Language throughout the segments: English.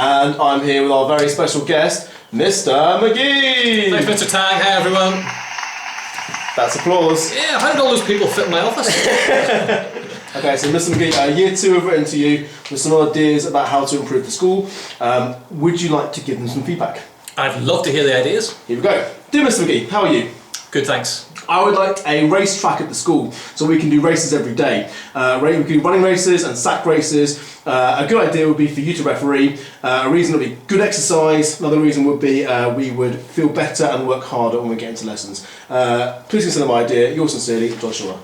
And I'm here with our very special guest, Mr Magee. Thanks, Mr Tang. Hi, everyone. That's applause. Yeah, how did all those people fit in my office? Okay, so Mr Magee, year 2 have written to you with some ideas about how to improve the school. Would you like to give them some feedback? I'd love to hear the ideas. Here we go. Dear Mr Magee, how are you? Good, thanks. I would like a race track at the school so we can do races every day. We can do running races and sack races. A good idea would be for you to referee. A reason would be good exercise. Another reason would be we would feel better and work harder when we get into lessons. Please consider my idea. Yours sincerely, Joshua.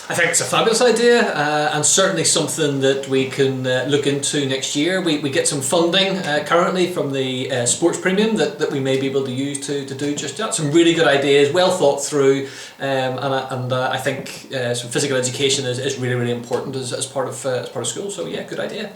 I think it's a fabulous idea and certainly something that we can look into next year. We get some funding currently from the sports premium that we may be able to use to do just that. Some really good ideas, well thought through, and I think some physical education is really, really important as part of school. So yeah, good idea.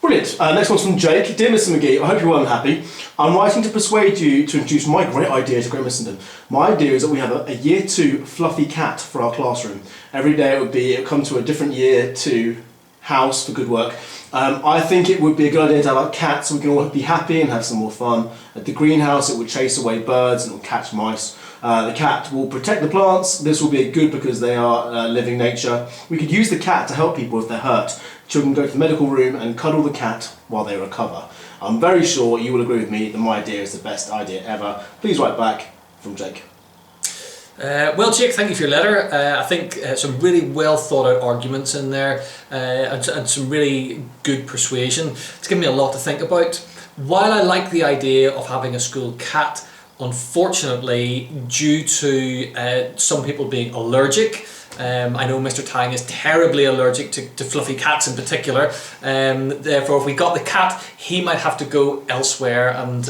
Brilliant. Next one's from Jake. Dear Mr Magee, I hope you're well and happy. I'm writing to persuade you to introduce my great idea to Great Missenden. My idea is that we have a year 2 fluffy cat for our classroom. Every day it would come to a different year 2 house for good work. I think it would be a good idea to have a cat so we can all be happy and have some more fun. At the greenhouse it would chase away birds and it would catch mice. The cat will protect the plants. This will be good because they are living nature. We could use the cat to help people if they're hurt. Children go to the medical room and cuddle the cat while they recover. I'm very sure you will agree with me that my idea is the best idea ever. Please write back, from Jake. Well, Jake, thank you for your letter. I think some really well thought out arguments in there and some really good persuasion. It's given me a lot to think about. While I like the idea of having a school cat, unfortunately, due to some people being allergic, I know Mr Tang is terribly allergic to fluffy cats in particular. Therefore, if we got the cat, he might have to go elsewhere, and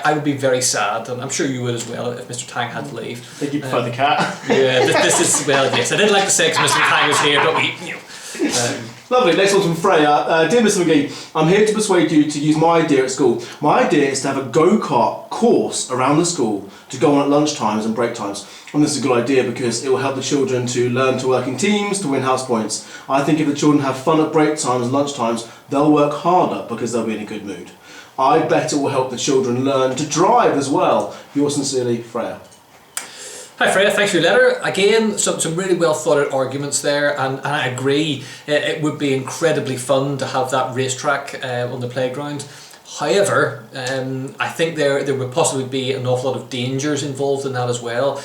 I would be very sad, and I'm sure you would as well if Mr Tang had to leave. I think you prefer the cat. Yeah, this is, well, yes, I did like to say because Mr Tang was here, but Lovely. Next one's from Freya. Dear Mr Magee, I'm here to persuade you to use my idea at school. My idea is to have a go-kart course around the school to go on at lunch times and break times. And this is a good idea because it will help the children to learn to work in teams to win house points. I think if the children have fun at break times and lunch times, they'll work harder because they'll be in a good mood. I bet it will help the children learn to drive as well. Yours sincerely, Freya. Hi Freya, thanks for your letter. Again, some really well thought out arguments there, and I agree it would be incredibly fun to have that racetrack on the playground. However, I think there would possibly be an awful lot of dangers involved in that as well,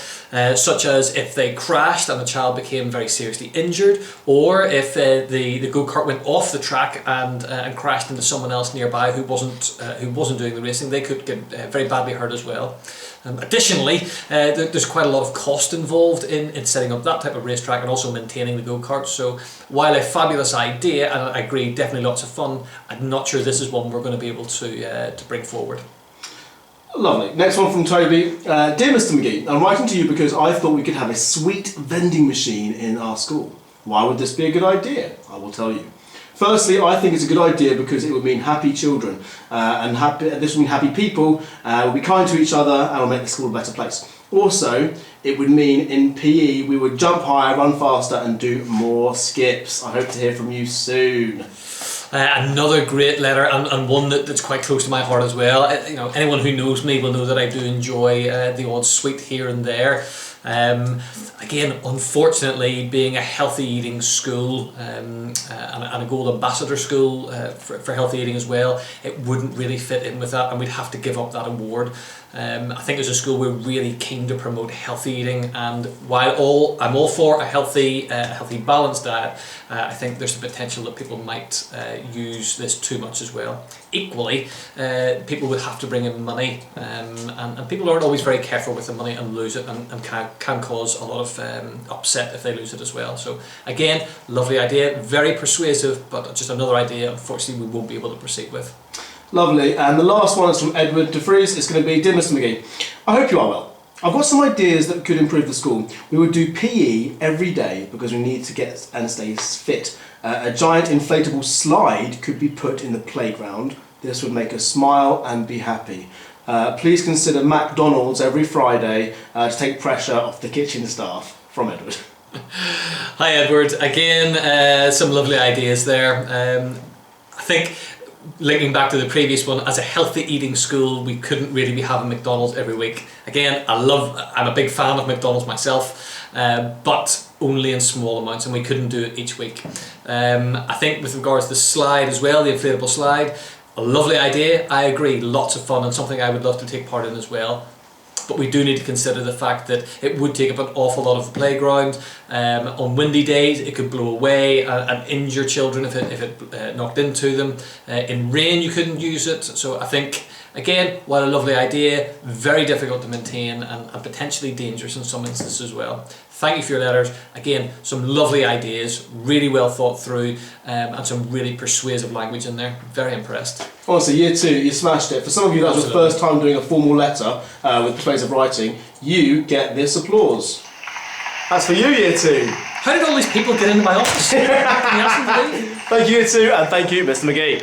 such as if they crashed and the child became very seriously injured, or if the go-kart went off the track and crashed into someone else nearby who wasn't doing the racing, they could get very badly hurt as well. Additionally, there's quite a lot of cost involved in setting up that type of racetrack and also maintaining the go-karts. So while a fabulous idea, and I agree, definitely lots of fun, I'm not sure this is one we're going to be able to bring forward. Lovely. Next one from Toby. Dear Mr Magee, I'm writing to you because I thought we could have a sweet vending machine in our school. Why would this be a good idea? I will tell you. Firstly, I think it's a good idea because it would mean happy children, and this would mean happy people, will be kind to each other and will make the school a better place. Also, it would mean in PE we would jump higher, run faster and do more skips. I hope to hear from you soon. Another great letter, and one that's quite close to my heart as well. Anyone who knows me will know that I do enjoy the odd sweet here and there. Again, unfortunately, being a healthy eating school and a gold ambassador school for healthy eating as well, it wouldn't really fit in with that, and we'd have to give up that award. I think as a school we're really keen to promote healthy eating, and while I'm all for a healthy balanced diet, I think there's the potential that people might use this too much as well. Equally, people would have to bring in money, and people aren't always very careful with the money and lose it, and can cause a lot of upset if they lose it as well. So again, lovely idea, very persuasive, but just another idea unfortunately we won't be able to proceed with. Lovely, and the last one is from Edward De Vries. It's going to be, Dear Mr Magee, I hope you are well. I've got some ideas that could improve the school. We would do PE every day because we need to get and stay fit. A giant inflatable slide could be put in the playground. This would make us smile and be happy. Please consider McDonald's every Friday to take pressure off the kitchen staff. From Edward. Hi Edward, again some lovely ideas there. I think linking back to the previous one, as a healthy eating school, we couldn't really be having McDonald's every week. Again, I'm a big fan of McDonald's myself, but only in small amounts, and we couldn't do it each week. I think with regards to the slide as well, the inflatable slide, a lovely idea, I agree, lots of fun and something I would love to take part in as well. But we do need to consider the fact that it would take up an awful lot of the playground. On windy days it could blow away and injure children if it knocked into them. In rain you couldn't use it. So I think, again, while a lovely idea, very difficult to maintain and potentially dangerous in some instances as well. Thank you for your letters. Again, some lovely ideas, really well thought through, and some really persuasive language in there. Very impressed. Honestly, year 2, you smashed it. For some of you, that was the first time doing a formal letter with persuasive writing. You get this applause. That's for you, year 2. How did all these people get into my office? Can you ask them to leave? Thank you, year 2, and thank you, Mr Magee.